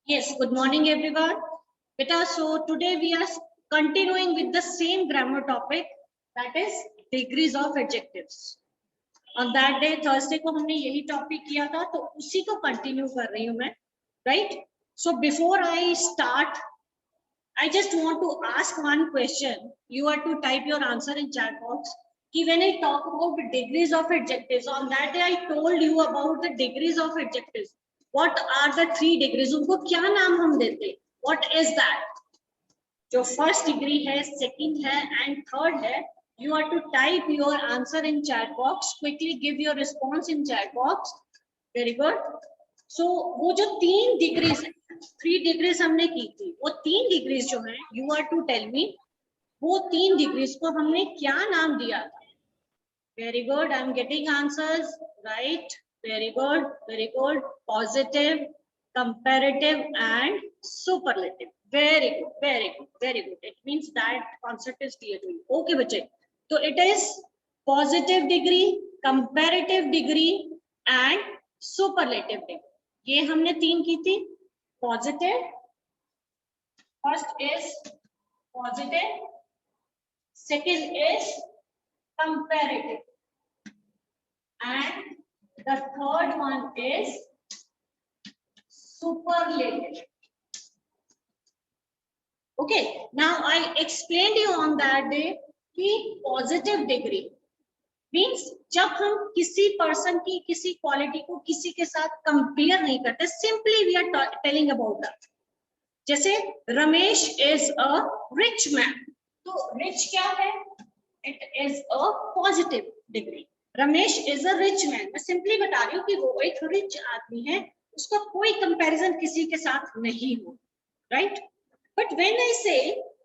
Yes, good morning everyone. Beta, so today we are continuing with the same grammar topic, that is degrees of adjectives. On that day Thursday को हमने यही topic किया था, तो उसी को continue कर रही हूँ मैं, right? So before I start, I just want to ask one question. You are to type your answer in chat box. कि when I talk about the degrees of adjectives, on that day I told you about the degrees of adjectives. What are the 3 degrees? उनको क्या नाम हम देते हैं? What is that? जो first degree है, second है and third है. You are to type your answer in chat box. Quickly give your response in chat box. Very good. So वो जो 3 degrees है, 3 degrees हमने की थी, वो 3 degrees जो है, you are to tell me वो 3 degrees को हमने क्या नाम दिया था? Very good. I'm getting answers. Right. Very good. Very good. Positive, comparative, and superlative. Very good. Very good. Very good. It means that concept is clear to you. Okay, बच्चे. So it is positive degree, comparative degree, and superlative degree. ये हमने 3 की थी. Positive. First is positive. Second is comparative. And the third one is superlative. Okay, now I explained you on that day कि positive degree means जब हम किसी person की किसी quality को किसी के साथ compare नहीं करते, simply we are telling about that. जैसे Ramesh is a rich man, तो rich क्या है? It is a positive degree. Ramesh is a rich man. मैं सिंपली बता रही हूँ कि वो एक रिच आदमी है, उसका कोई कंपैरिजन किसी के साथ नहीं हो, right? But when I say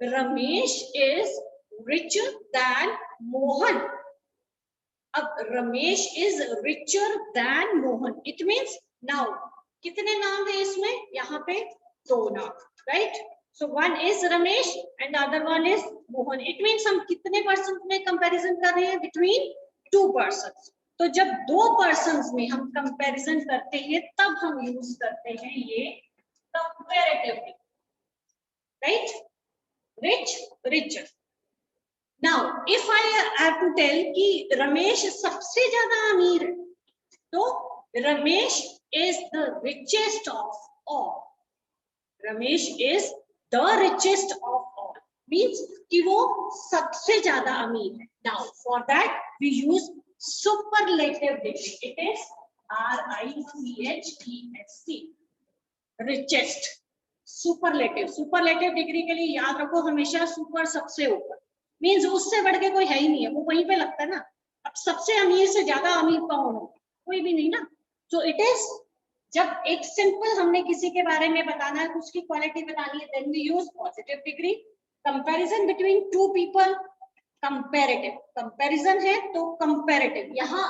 Ramesh is richer than Mohan, अब Ramesh is richer than Mohan, it means now कितने नाम है इसमें? यहाँ पे 2 नाम, right? So one is Ramesh and the other one is Mohan. It means हम कितने पर्सन में कंपैरिजन कर रहे हैं? Between 2 persons. तो जब 2 persons में हम कंपैरिजन करते हैं तब हम यूज करते हैं ये comparative, right? Rich, richer. Now if I have to tell कि रमेश सबसे ज्यादा अमीर है, तो Ramesh is the richest of all. Ramesh is the richest of all means कि वो सबसे ज्यादा अमीर है. Now for that we use superlative degree. It is RICHEST, richest. Superlative. Superlative degree के लिए याद रखो हमेशा super सबसे ऊपर means उससे बढ़ के कोई है ही नहीं है, वो वहीं पे लगता है ना. अब सबसे अमीर से ज्यादा अमीर कौन हो? कोई भी नहीं ना. So it is, जब एक सिंपल हमने किसी के बारे में बताना है, उसकी क्वालिटी बतानी है, then we use positive degree. Comparison between 2 people, comparative. Comparison है तो कंपैरेटिव. यहाँ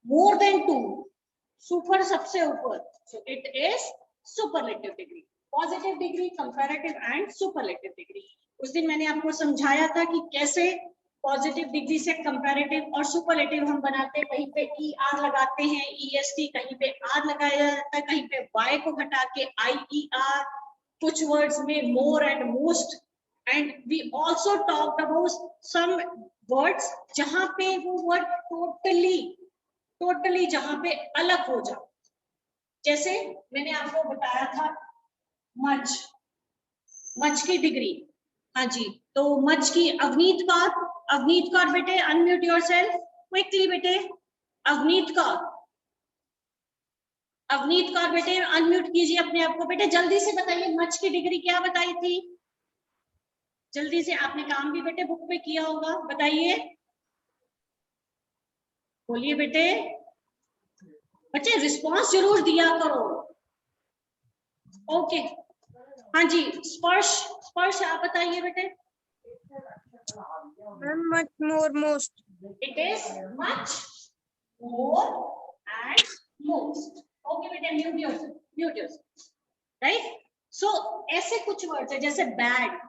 मोर देन 2, सुपर सबसे ऊपर, so it is superlative degree. Positive degree, comparative and superlative degree. उस दिन मैंने आपको समझाया था कि कैसे पॉजिटिव डिग्री से कंपैरेटिव और सुपरलेटिव हम बनाते हैं. कहीं पे ER लगाते हैं, EST, कहीं पे R लगाया जाता है, कहीं पे Y को हटा के IER, कुछ वर्ड्स में more and most. And we also talked about some words जहां पे वो वर्ड टोटली जहां पे अलग हो जाए. जैसे मैंने आपको बताया था मच की डिग्री. हाँ जी, तो मच की अवनीत कौर बेटे अनम्यूट योरसेल्फ क्विकली बेटे. अवनीत कौर बेटे अनम्यूट कीजिए अपने आप को. बेटे जल्दी से बताइए मच की डिग्री क्या बताई थी? जल्दी से, आपने काम भी बेटे बुक पे किया होगा, बताइए, बोलिए बेटे. बच्चे रिस्पांस जरूर दिया करो. ओके, हाँ जी, स्पर्श आप बताइए बेटे. Much more, most. It is much more and most. Okay बेटे, म्यूट योरसेल्फ, राइट? सो ऐसे कुछ वर्ड्स है जैसे बैड.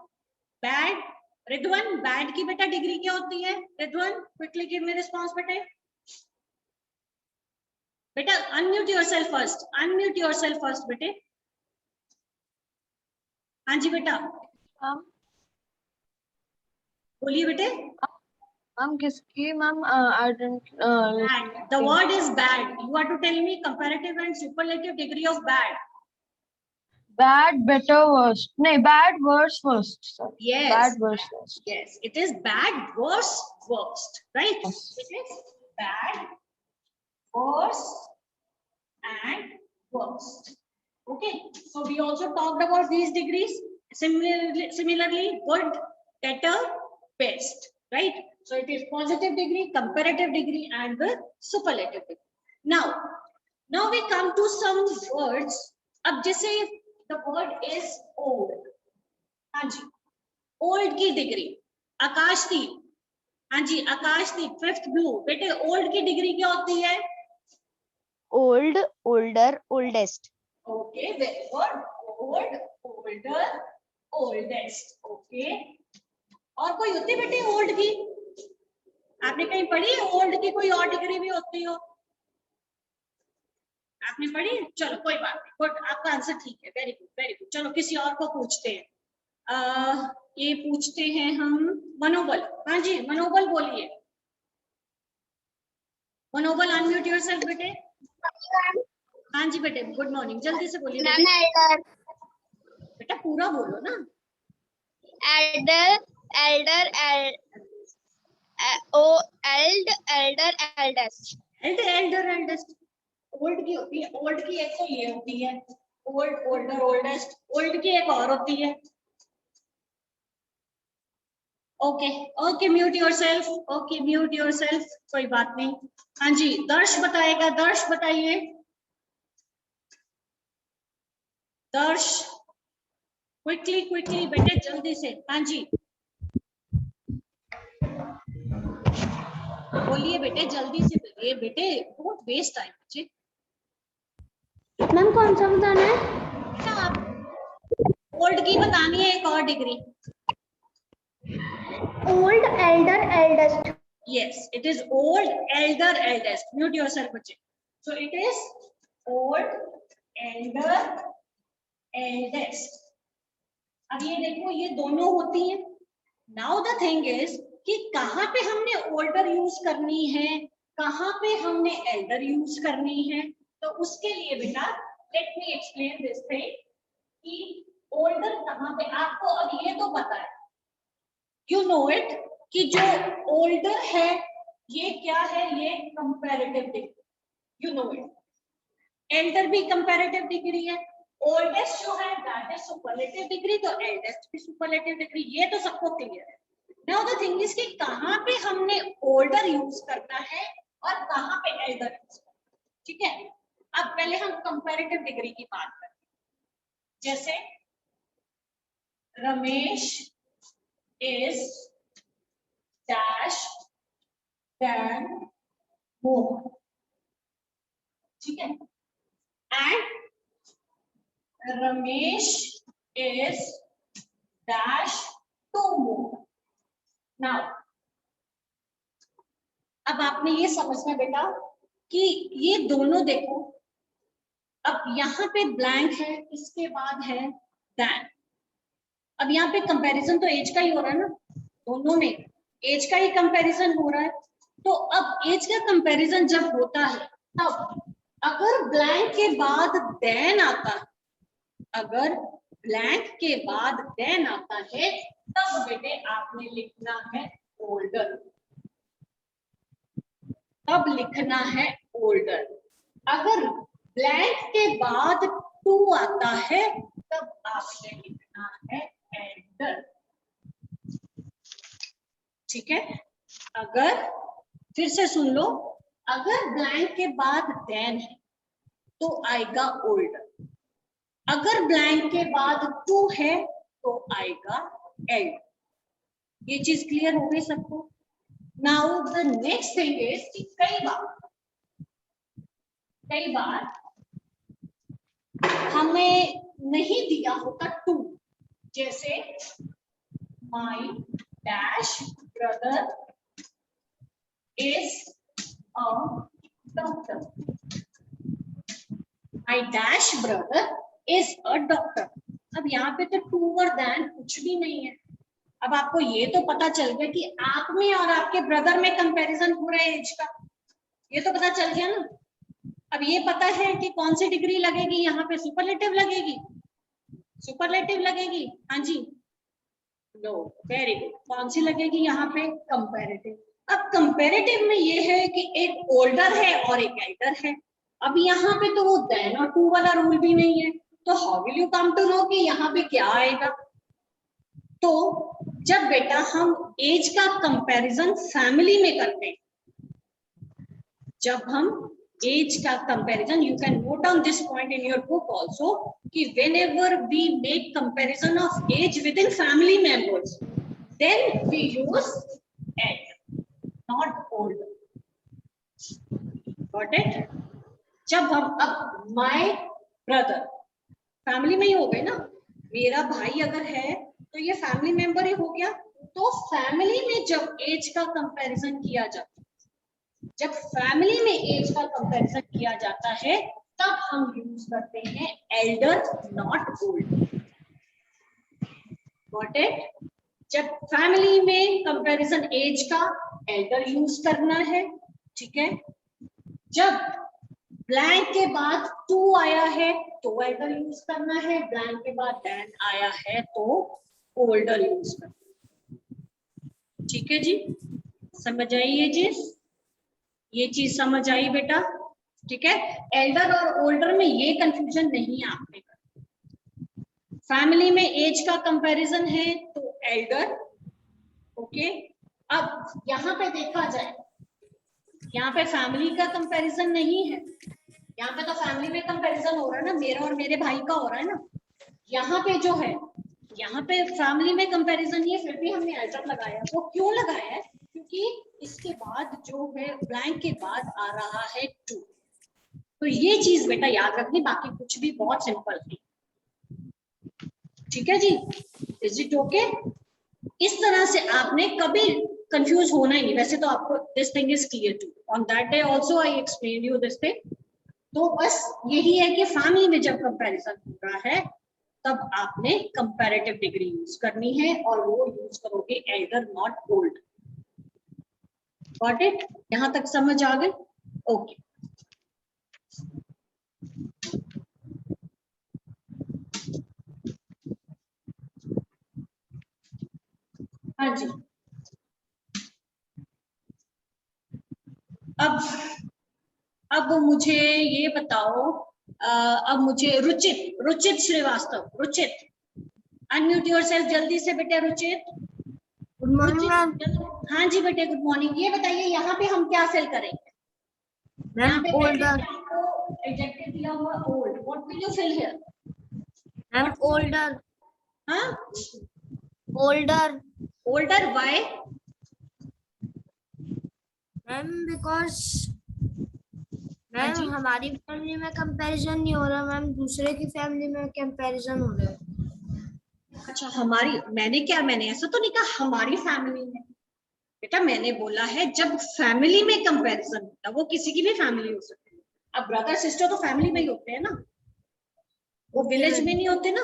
रिद्वन, बैड की बेटा डिग्री क्या होती है? रिद्वन क्विकली गिव मी रिस्पांस बेटे. बेटा अनम्यूट योरसेल्फ फर्स्ट बेटे. हाँ जी बेटा, बोलिए बेटे। मैम किसकी ma'am? I don't Bad. The word is bad. You are to tell me comparative and superlative degree of bad. Bad, better, worst, नहीं bad, worst, first, sorry, Yes. Bad, worst, first. Yes, it is bad, worst, worst, right? Yes. It is bad, worst, and worst. Okay, so we also talked about these degrees. Similarly, good, better, best, right? So it is positive degree, comparative degree, and the superlative degree. Now we come to some words. अब जैसे the word is old. हाँ जी, old की degree आकाशदीप. हाँ जी आकाशदीप, fifth blue. बेटे old की degree क्या होती है? Old, older, oldest. Okay, very good. Old, older, oldest. Okay, और कोई होती है बेटे ओल्ड की? आपने कहीं पढ़ी है ओल्ड की कोई और डिग्री भी होती हो? आपने पढ़ी? चलो कोई बात नहीं, गुड, आपका आंसर ठीक है. Very good, very good. चलो किसी और को पूछते हैं. ये पूछते हैं हम मनोबल. हाँ जी मनोबल, बोलिए. मनोबल, अनम्यूट योरसेल्फ बेटे. हाँ जी बेटे, गुड मॉर्निंग. जल्दी से बोलिए बेटे. बेटा पूरा बोलो ना. Elder, Elder, Elder, eldest. Elder, eldest. Old की होती है. ओल्ड की एक तो ये होती है ओल्ड, ओल्डर, ओल्डेस्ट. ओल्ड की एक और होती है. Okay okay, mute yourself. Okay, mute yourself, कोई बात नहीं. हाँ जी, दर्श बताएगा. दर्श बताइए. दर्श, क्विकली क्विकली बेटे, जल्दी से. हाँ जी बोलिए बेटे, जल्दी से बोलिए बेटे, बहुत वेस्ट टाइम बच्चे. मैम कौन सा बताना है? बेटा आप ओल्ड की बतानी है, एक और degree. Old, Elder, eldest. Yes, it is old, elder, eldest. Mute yourself, बच्चे. So it is old, elder, eldest. अब ये देखो, ये दोनों होती हैं. Now the thing is कि कहाँ पे हमने older यूज करनी है, कहाँ पे हमने elder यूज करनी है. तो उसके लिए बेटा let me explain this thing कि older कहाँ पे. आपको अब ये तो पता है, you know it, कि जो ओल्डर है ये क्या है? ये comparative degree. You know it. Elder भी कंपैरेटिव डिग्री है. ओल्डेस्ट जो है दैट इज सुपरलेटिव डिग्री. तो एल्डेस्ट भी सुपरलेटिव डिग्री. ये तो सबको क्लियर है. नाउ द थिंग इज कि कहाँ पे हमने ओल्डर यूज करना है और कहाँ पे एल्डर यूज करना है. ठीक है, अब पहले हम कंपैरेटिव डिग्री की बात करते हैं. जैसे Ramesh is dash than more. ठीक है, and Ramesh is dash two more. Now अब आपने ये समझना बेटा कि ये दोनों देखो, अब यहाँ पे ब्लैंक है, इसके बाद है दैन. अब यहाँ पे कंपैरिजन तो एज का ही हो रहा है ना, दोनों में एज का ही कंपैरिजन हो रहा है. तो अब एज का कंपैरिजन जब होता है तब अगर ब्लैंक के बाद देन आता है, अगर ब्लैंक के बाद देन आता है, तब बेटे आपने लिखना है ओल्डर. तब लिखना है ओल्डर. अगर ब्लैंक के बाद टू आता है, तब आपने लिखना है एल्डर. ठीक है, अगर फिर से सुन लो, अगर ब्लैंक के बाद देन है तो आएगा ओल्डर. अगर ब्लैंक के बाद टू है तो आएगा एल्डर. ये चीज क्लियर हो गई सबको? Now the next thing is कि कई बार हमें नहीं दिया होता टू. जैसे माई dash brother is a doctor. My dash brother is a doctor. अब यहाँ पे तो टू और देन कुछ भी नहीं है। अब आपको ये तो पता चल गया कि आप में और आपके ब्रदर में कंपैरिजन हो रहा है एज का, ये तो पता चल गया ना। अब ये पता है कि कौन सी डिग्री लगेगी, यहाँ पे सुपरलेटिव लगेगी, सुपरलेटिव लगेगी, हाँ जी, लो, वेरी गुड। कौन सी लगेगी यहाँ पे, कंपैरेटिव। अब कंपैरेटिव में ये है कि एक ओल्डर है और एक एल्डर है। अब यहाँ पे तो वो देन और टू वाला रूल भी नहीं है, तो how will you come to know कि यहाँ पे क्या आएगा। तो जब बेटा हम एज का कंपैरिजन फैमिली में करते हैं, जब हम एज का comparison, you can note down this point in your book also, कि whenever we make comparison of age within family members, then we use elder, not older. Got it? जब हम, अब my brother फैमिली में ही हो गए ना, मेरा भाई अगर है तो ये फैमिली मेंबर ही हो गया। तो फैमिली में जब एज का कंपैरिजन किया जाता है, जब फैमिली में एज का कंपैरिजन किया जाता है, तब हम यूज करते हैं Elder not old. Got it? जब फैमिली में कंपैरिजन एज का, एल्डर यूज करना है, ठीक है। जब ब्लैंक के बाद टू आया है तो एल्डर यूज करना है, ब्लैंक के बाद देन आया है तो ओल्डर यूज करना है। ठीक है जी, समझ आई ये चीज, ये चीज समझ आई बेटा, ठीक है। एल्डर और ओल्डर में ये कंफ्यूजन नहीं आपने करना। फैमिली में एज का कंपैरिजन है तो एल्डर, ओके। अब यहाँ पे देखा जाए, यहाँ पे फैमिली का कंपैरिजन नहीं है, यहाँ पे तो फैमिली में कंपैरिजन हो रहा है ना, मेरा और मेरे भाई का हो रहा है ना। यहाँ पे जो है, यहाँ पे फैमिली में कंपैरिजन नहीं है, फिर भी हमने एल्डर लगाया। वो क्यों लगाया है? क्योंकि इसके बाद जो है ब्लैंक के बाद आ रहा है टू। तो ये चीज बेटा याद रखनी, बाकी कुछ भी बहुत सिंपल है। ठीक है जी, इज इट ओके? इस तरह से आपने कभी कंफ्यूज होना ही नहीं। वैसे तो आपको this thing is clear too, on that day also I explain you this thing. तो बस यही है कि फैमिली में जब कंपैरिजन हो रहा है तब आपने कंपैरेटिव डिग्री यूज करनी है, और वो यूज करोगे Elder not old. Got it? यहां तक समझ आ गई? ओके। हाँ जी, अब मुझे ये बताओ, अब मुझे रुचित, रुचित श्रीवास्तव, रुचित अनम्यूट योरसेल्फ जल्दी से बेटा। Ruchit, good morning ma'am. हाँ जी बेटे, गुड मॉर्निंग। ये बताइए यहाँ पे हम क्या सेल करेंगे? यहाँ पे ओल्डर। आपको एडजेक्टिव दिया हुआ old, what will you fill here? Ma'am older. हाँ, older older, why? Ma'am because हाँ मैम जी, हमारी फैमिली में कंपैरिजन नहीं हो रहा मैम, दूसरे की फैमिली में कंपैरिजन हो रहा है। अच्छा हमारी, मैंने ऐसा तो नहीं कहा हमारी फैमिली में बेटा, मैंने बोला है जब फैमिली में कंपैरिजन होता, वो किसी की भी फैमिली हो सकती है। अब ब्रदर सिस्टर तो फैमिली में ही होते हैं ना, वो विलेज में नहीं होते ना।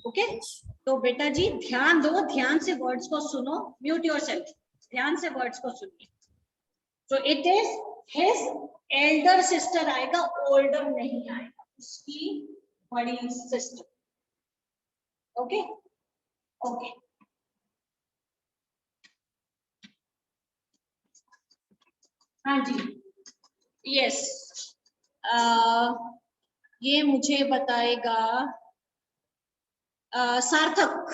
ओके, तो बेटा जी ध्यान दो, ध्यान से वर्ड्स को सुनो, म्यूट योरसेल्फ, ध्यान से वर्ड्स को सुनिए। तो it is his Elder sister आएगा, ओल्डर नहीं आएगा, उसकी बड़ी सिस्टर। ओके ओके, हाँ जी, यस। ये मुझे बताएगा सार्थक,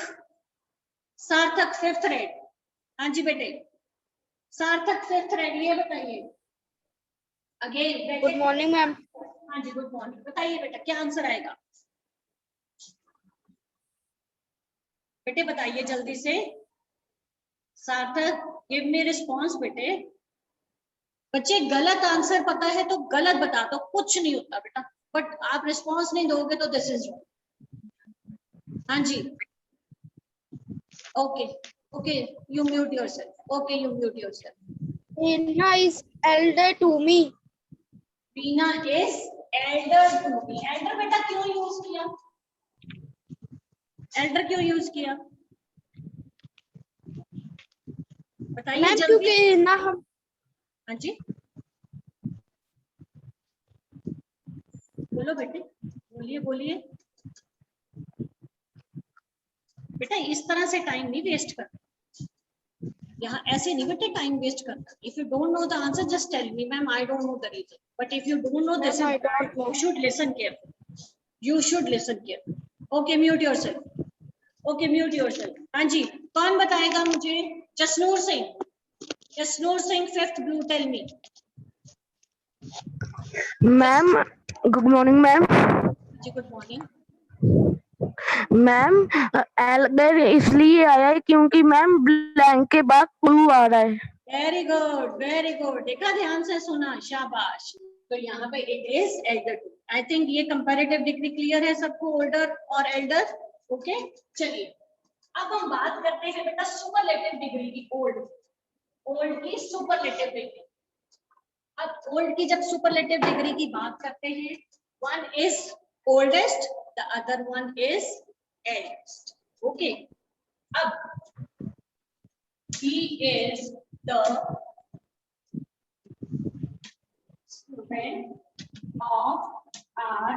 सार्थक फिफ्थ ग्रेड। हाँ जी बेटे, सार्थक फिफ्थ ग्रेड, ये बताइए अगेन। Good morning ma'am. हाँ जी, गुड मॉर्निंग। बताइए बेटा क्या आंसर आएगा? बेटे बताइए जल्दी से, सार्थक गिव मी रिस्पॉन्स। बेटे बच्चे गलत आंसर पता है तो गलत बता दो, कुछ नहीं होता बेटा, बट आप रिस्पॉन्स नहीं दोगे तो दिस इज रॉन्ग। हाँ जी, okay okay, you mute yourself. Okay, you mute yourself. Neha is elder to me. Beena is elder to me. Elder बेटा क्यों यूज किया? एल्डर क्यों यूज किया बताइए मैम जल्दी। क्योंकि ना हम हाँ जी बोलो बेटे, बोलिए बोलिए बेटा, इस तरह से टाइम नहीं वेस्ट करना, यहाँ ऐसे नहीं बेटे टाइम वेस्ट करना। If you don't know the answer just tell me ma'am I don't know the reason, but if you don't know this Ma'am, is I don't bad, know. You should listen careful, you should listen careful. Okay mute yourself, okay mute yourself. हाँ जी कौन बताएगा मुझे? Jasnoor Singh, Jasnoor Singh fifth blue, tell me. Ma'am good morning ma'am. जी good morning. Ma'am Elder इसलिए आया है क्योंकि मैम ब्लैंक के बाद क्लू आ रहा है। वेरी गुड वेरी गुड, देखा ध्यान से सुना, शाबाश। तो यहाँ पे it is elder to. I think ये कंपैरेटिव डिग्री क्लियर है सबको, ओल्डर और एल्डर। ओके चलिए अब हम बात करते हैं बेटा सुपरलेटिव डिग्री की, ओल्ड, ओल्ड की सुपरलेटिव डिग्री। अब ओल्ड की जब सुपरलेटिव डिग्री की बात करते हैं, one is oldest, the other one is eldest. Okay अब he is the student of our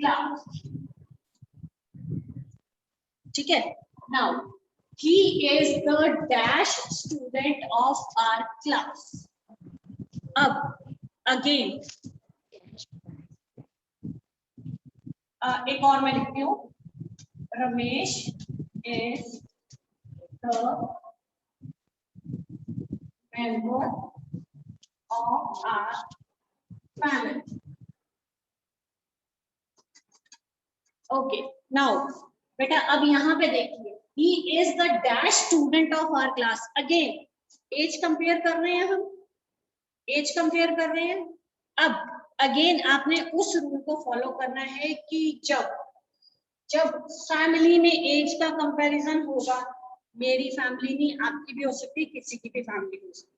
class, ठीक है। now he is the dash student of our class। अब अगेन एक और मैं लिखती हूँ, Ramesh is the member of our family। Okay now बेटा अब यहाँ पे देखिए, he is the dash student of our class। Again as compare कर रहे हैं हम, एज कंपेयर कर रहे हैं। अब अगेन आपने उस रूल को फॉलो करना है कि जब जब फैमिली में एज का कंपैरिजन होगा, मेरी फैमिली नहीं आपकी भी हो सकती, किसी की भी फैमिली हो सकती,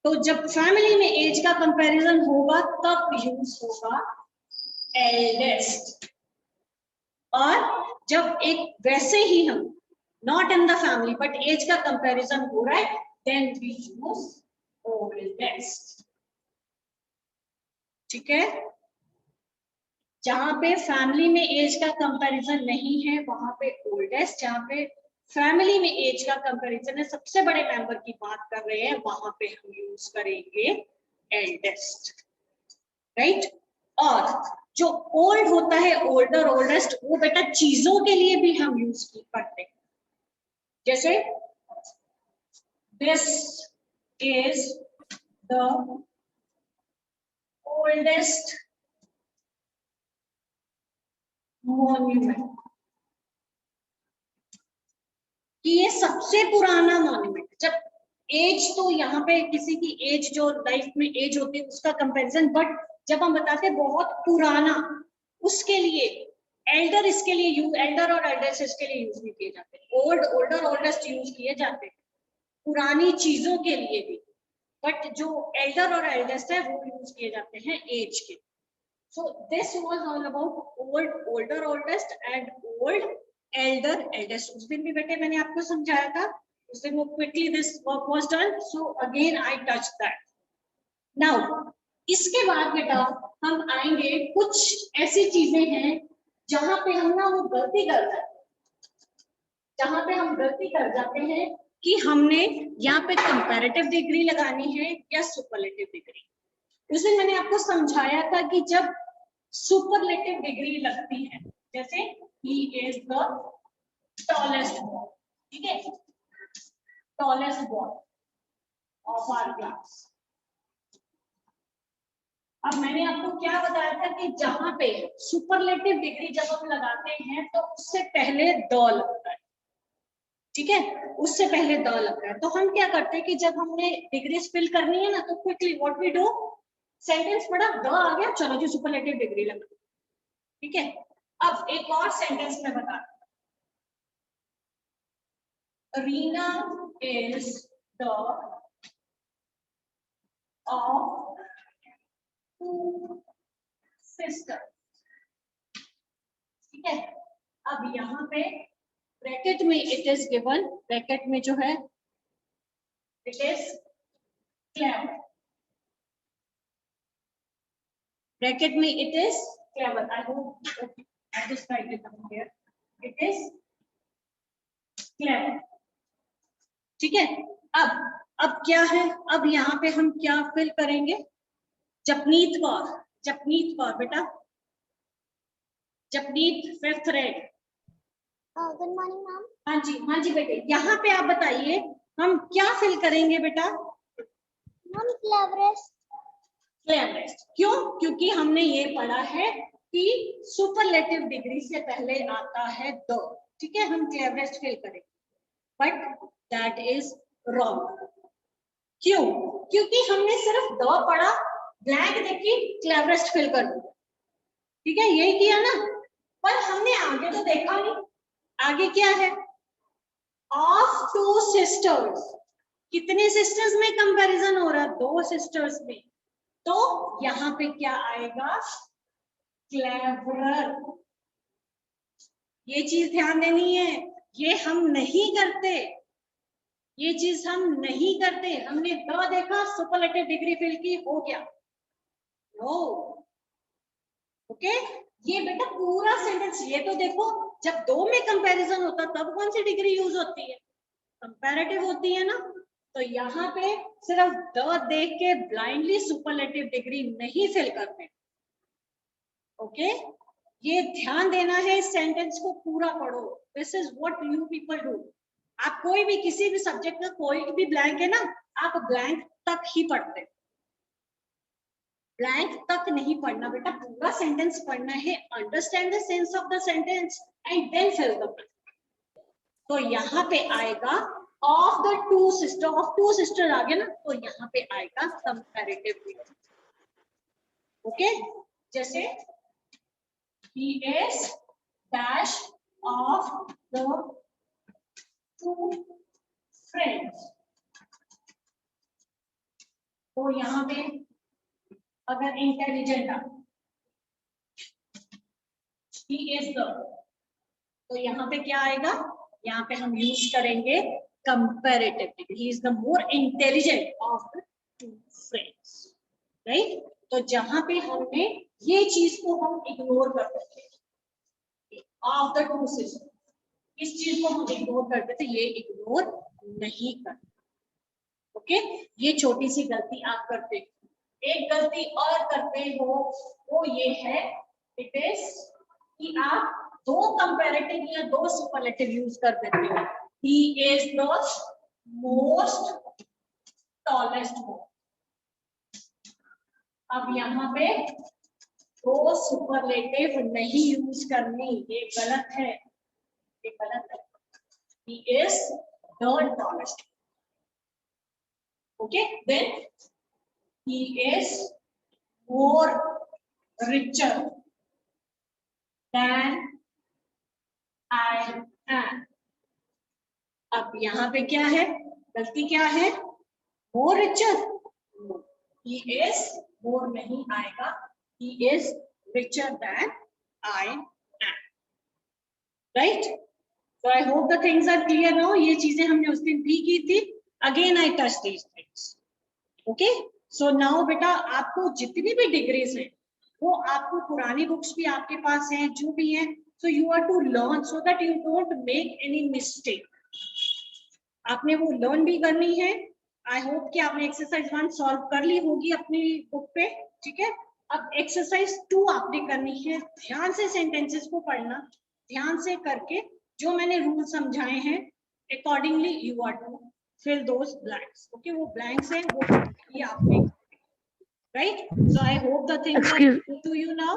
तो जब फैमिली में एज का कंपैरिजन होगा तब यूज होगा एल्डेस्ट। और जब एक वैसे ही हम not in the family but as का कंपैरिजन हो रहा है, देन वी यूज ओल्डेस्ट। ठीक है, जहां पे फैमिली में एज का कंपैरिजन नहीं है वहां पे ओल्डेस्ट, जहां पे फैमिली में एज का कंपैरिजन है, सबसे बड़े मेंबर की बात कर रहे हैं, वहां पे हम यूज करेंगे एल्डेस्ट, राइट। और जो ओल्ड होता है, ओल्डर ओल्डेस्ट, वो बेटा चीजों के लिए भी हम यूज करते हैं, जैसे this is the oldest monument, कि ये सबसे पुराना मॉन्यूमेंट। जब एज, तो यहाँ पे किसी की एज, जो लाइफ में एज होती है उसका कंपैरिजन, बट जब हम बताते हैं बहुत पुराना, उसके लिए एल्डर, इसके लिए यूज, एल्डर और एल्डेस्ट इसके लिए यूज नहीं किए जाते, ओल्ड, ओल्डर, ओल्डेस्ट यूज किए जाते हैं पुरानी चीजों के लिए भी, बट जो एल्डर और एल्डेस्ट है वो यूज किए जाते हैं एज के। So this was all about old, older, oldest and old, Elder, eldest. उस दिन भी बेटे मैंने आपको समझाया था, उस दिन वो quickly this work was done, so again I touch that. Now इसके बाद बेटा हम आएंगे, कुछ ऐसी चीजें हैं जहां पे हम ना वो गलती कर जाते हैं, जहां पे हम गलती कर जाते हैं कि हमने यहाँ पे कंपैरेटिव डिग्री लगानी है या सुपरलेटिव डिग्री। उस दिन मैंने आपको समझाया था कि जब सुपरलेटिव डिग्री लगती है, जैसे he is the tallest boy, ठीक है, tallest boy of our class। अब मैंने आपको क्या बताया था कि जहां पे सुपरलेटिव डिग्री जब हम लगाते हैं तो उससे पहले द लगता है, ठीक है, उससे पहले द लगता है। तो हम क्या करते हैं कि जब हमने डिग्री फिल करनी है ना, तो quickly what we do, sentence पढ़ा, द आ गया, चलो जी सुपरलेटिव डिग्री लगा, ठीक है। अब एक और सेंटेंस में बता, Reena is the of to sister, ठीक है। अब यहाँ पे ब्रैकेट में इट इज गिवन, ब्रैकेट में जो है इट इज क्लेवर, ब्रैकेट में it is clever. I hope I just right it down here, it is clever. ठीक है, अब क्या है, अब यहाँ पे हम क्या फिल करेंगे, जपनीत कौर, जपनीत कौर बेटा, जपनीत 5th grade। Good morning ma'am. हाँ जी बेटे, यहाँ पे आप बताइए हम क्या फिल करेंगे बेटा? Ma'am cleverest. क्लेवरेस्ट क्यों? क्योंकि हमने ये पढ़ा है कि सुपरलेटिव डिग्री से पहले आता है द, ठीक है, हम क्लेवरेस्ट फिल करेंगे, बट दैट इज रॉन्ग। क्यों? क्योंकि हमने सिर्फ द पढ़ा, ब्लैंक देखी, क्लेवरेस्ट फिल कर दिया, ठीक है, यही किया ना, पर हमने आगे तो देखा नहीं, आगे क्या है, ऑफ 2 सिस्टर्स, कितने सिस्टर्स में कंपैरिजन हो रहा है? 2 सिस्टर्स में, तो यहाँ पे क्या आएगा, क्लेवरर। ये चीज ध्यान देनी है, ये हम नहीं करते, ये चीज हम नहीं करते। हमने द देखा, सुपरलेटिव डिग्री फिल की, हो गया, नो, ओके। ये बेटा पूरा सेंटेंस, ये तो देखो, जब 2 में कंपैरिजन होता तब कौन सी डिग्री यूज होती है? कंपैरेटिव होती है ना। तो यहाँ पे सिर्फ द देख के ब्लाइंडली सुपरलेटिव डिग्री नहीं फिल करते, ओके। ये ध्यान देना है, इस सेंटेंस को पूरा पढ़ो, this is what you people do. आप कोई भी किसी भी सब्जेक्ट का कोई भी ब्लैंक है ना, आप ब्लैंक तक ही पढ़ते, ब्लैंक तक नहीं पढ़ना बेटा, पूरा सेंटेंस पढ़ना है, understand the sense of the sentence and then fill the blank. तो यहाँ पे आएगा of the 2 sister, of 2 sister आ गया ना, तो यहाँ पे आएगा कंपैरेटिव डिग्री, ओके। जैसे he is dash of the 2 friends, तो यहाँ पे अगर इंटेलिजेंट आ, he is the, तो यहाँ पे क्या आएगा, यहाँ पे हम यूज करेंगे comparative degree, he is the more intelligent of the 2 friends, right. तो जहां पे हमने ये चीज को हम इग्नोर कर देते थे, ऑफ द 2 सिस्टर्स, इस चीज को हम इग्नोर करते थे, ये इग्नोर नहीं करते, ओके। ये छोटी सी गलती आप करते हो, एक गलती और करते हो, वो ये है, इट इज कि आप 2 कंपैरेटिव या 2 सुपरलेटिव यूज कर देते हो। He is the most tallest boy, अब यहाँ पे 2 सुपरलेटिव नहीं यूज करनी, ये गलत है, ये गलत है। He is the tallest, okay, then he is more richer than I am। अब यहाँ पे क्या है, गलती क्या है, more richer, he is more नहीं आएगा, he is richer than I am, right? So I hope the things are clear now। ये चीजें हमने उस दिन भी की थी, again I touch these things, okay? So now बेटा आपको जितनी भी डिग्रीज हैं वो आपको पुरानी बुक्स भी आपके पास हैं, जो भी हैं, so you are to learn so that you don't make any mistake। आपने वो लर्न भी करनी है। आई होप कि आपने एक्सरसाइज 1 सॉल्व कर ली होगी अपनी बुक पे, ठीक है। अब एक्सरसाइज 2 आपने करनी है, ध्यान से सेंटेंसेस को पढ़ना, ध्यान से करके जो मैंने रूल समझाए हैं accordingly you are to fill those blanks, okay. वो ब्लैंक्स हैं, वो ये आपने, right. So I hope the things are to you now.